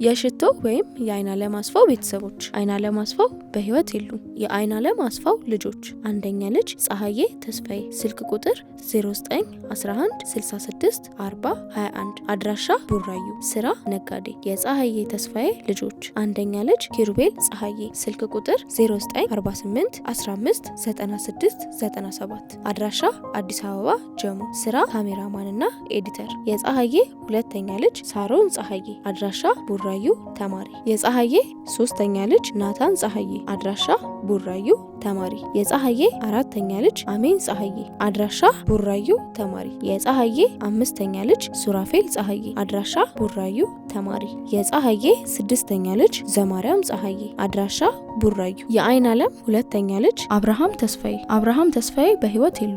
የሽቶ ወይም የአይናለም አስፋው ቤተሰቦች። አይናለም አስፋው በህይወት የሉም። የአይናለም አስፋው ልጆች አንደኛ ልጅ ፀሐዬ ተስፋዬ ስልክ ቁጥር 0911664021 አድራሻ ቡራዩ ስራ ነጋዴ። የፀሐዬ ተስፋዬ ልጆች አንደኛ ልጅ ኪሩቤል ፀሐዬ ስልክ ቁጥር 0945159697 አድራሻ አዲስ አበባ ጀሙ ስራ ካሜራማን እና ኤዲተር። የፀሐዬ ሁለተኛ ልጅ ሳሮን ፀሐዬ አድራሻ ቡራዩ ተማሪ። የፀሐዬ ሶስተኛ ልጅ ናታን ፀሐዬ አድራሻ ቡራዩ ተማሪ። የፀሐዬ አራተኛ ልጅ አሜን ፀሐዬ አድራሻ ቡራዩ ተማሪ። የፀሐዬ አምስተኛ ልጅ ሱራፌል ፀሐዬ አድራሻ ቡራዩ ተማሪ። የፀሐዬ ስድስተኛ ልጅ ዘማርያም ፀሐዬ አድራሻ ቡራዩ። የአይናለም ሁለተኛ ልጅ አብርሃም ተስፋዬ በህይወት የሉ።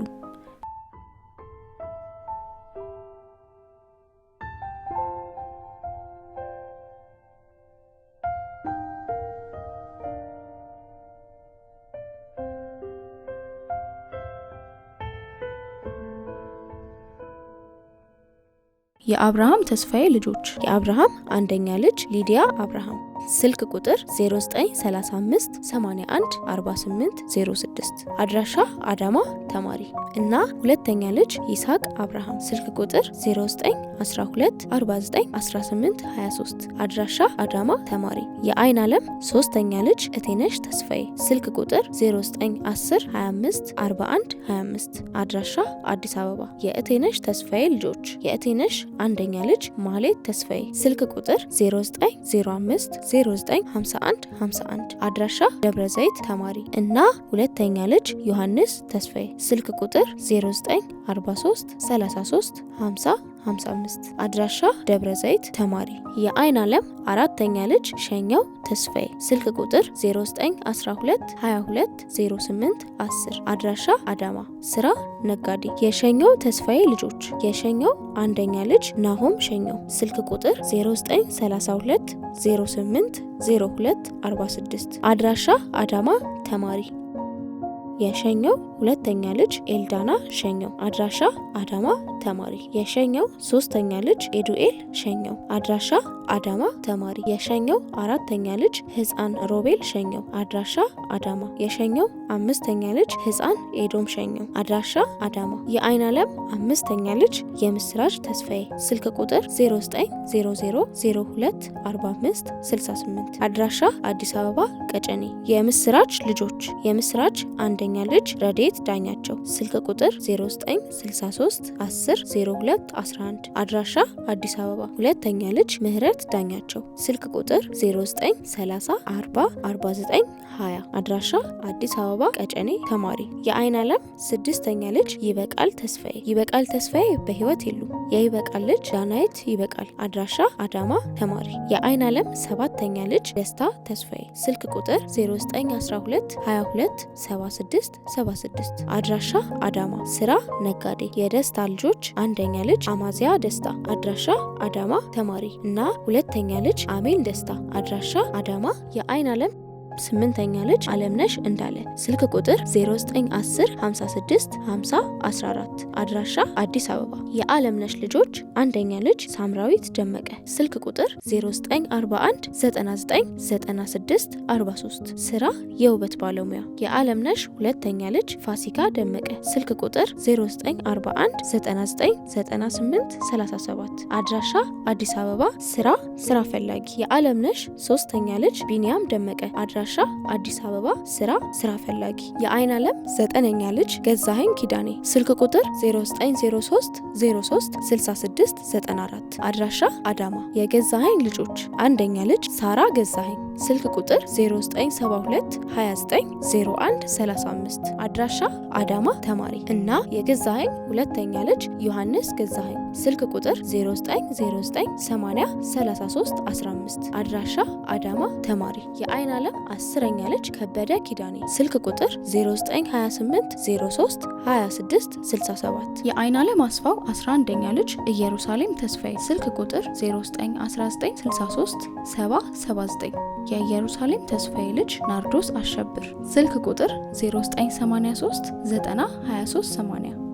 የአብርሃም ተስፋዬ ልጆች የአብርሃም አንደኛ ልጅ ሊዲያ አብርሃም ስልክ ቁጥር 0935814806 አድራሻ አዳማ ተማሪ እና ሁለተኛ ልጅ ይስሐቅ አብርሃም ስልክ ቁጥር 0912491823 አድራሻ አዳማ ተማሪ። የአይናለም ሶስተኛ ልጅ እቴነሽ ተስፋዬ ስልክ ቁጥር 0910254125 አድራሻ አዲስ አበባ። የእቴነሽ ተስፋዬ ልጆች የእቴነሽ አንደኛ ልጅ ማሌት ተስፋዬ ስልክ ቁጥር 0905095151 አድራሻ ደብረ ዘይት ተማሪ እና ሁለተኛ ልጅ ዮሐንስ ተስፋዬ ስልክ ቁጥር 0943335055 አድራሻ ደብረ ዘይት ተማሪ። የአይናለም አራተኛ ልጅ ሸኛው ተስፋዬ ስልክ ቁጥር 0912220810 አድራሻ አዳማ ስራ ነጋዴ። የሸኛው ተስፋዬ ልጆች የሸኛው አንደኛ ልጅ ናሆም ሸኛው ስልክ ቁጥር 0932080246 አድራሻ አዳማ ተማሪ። የሸኛው ሁለተኛ ልጅ ኤልዳና ሸኛው አድራሻ አዳማ ተማሪ። የሸኛው ሶስተኛ ልጅ ኤዱኤል ሸኛው አድራሻ አዳማ ተማሪ። የሸኛው አራተኛ ልጅ ህፃን ሮቤል ሸኛው አድራሻ አዳማ። የሸኛው አምስተኛ ልጅ ህፃን ኤዶም ሸኛው አድራሻ አዳማ። የአይናለም አምስተኛ ልጅ የምስራች ተስፋዬ ስልክ ቁጥር 0900024568 አድራሻ አዲስ አበባ ቀጨኔ። የምስራች ልጆች የምስራች አንደኛ ልጅ ረዴት ዳኛቸው ስልክ ቁጥር 0963100211 አድራሻ አዲስ አበባ። ሁለተኛ ልጅ ምህረት ዳኛቸው ስልክ ቁጥር 0930404920 አድራሻ አዲስ አበባ ቀጨኔ ተማሪ። የአይናለም ስድስተኛ ልጅ ይበቃል ተስፋዬ በህይወት የሉ። የይበቃል ልጅ ዳናይት ይበቃል አድራሻ አዳማ ተማሪ። የአይናለም ሰባተኛ ልጅ ደስታ ተስፋዬ ስልክ ቁጥር 0912227676 አድራሻ አዳማ ስራ ነጋዴ። የደስታ ልጆች አንደኛ ልጅ አማዚያ ደስታ አድራሻ አዳማ ተማሪ እና ሁለተኛ ልጅ አሜን ደስታ አድራሻ አዳማ። የአይናለም ስምንተኛ ልጅ አለምነሽ እንዳለ ስልክ ቁጥር 0910565014 አድራሻ አዲስ አበባ። የአለምነሽ ልጆች አንደኛ ልጅ ሳምራዊት ደመቀ ስልክ ቁጥር 0941999643 ስራ የውበት ባለሙያ። የአለምነሽ ሁለተኛ ልጅ ፋሲካ ደመቀ ስልክ ቁጥር 0941999837 አድራሻ አዲስ አበባ ስራ ፈላጊ። የአለምነሽ ሶስተኛ ልጅ ቢኒያም ደመቀ አድራሻ አዲስ አበባ ስራ ፈላጊ። የአይናለም ዘጠነኛ ልጅ ገዛኸኝ ኪዳኔ ስልክ ቁጥር 0903036694 አድራሻ አዳማ። የገዛኸኝ ልጆች አንደኛ ልጅ ሳራ ገዛኸኝ ስልክ ቁጥር 0972290135 አድራሻ አዳማ ተማሪ እና የገዛኸኝ ሁለተኛ ልጅ ዮሐንስ ገዛኸኝ ስልክ ቁጥር 0909803315 አድራሻ አዳማ ተማሪ። የአይናለም አስረኛ ልጅ ከበደ ኪዳኔ ስልክ ቁጥር 0928032667 የአይናለም አስፋው 11ኛ ልጅ ኢየሩሳሌም ተስፋዬ ስልክ ቁጥር 0919637079 የኢየሩሳሌም ተስፋዬ ልጅ ናርዶስ አሸብር ስልክ ቁጥር 0983902380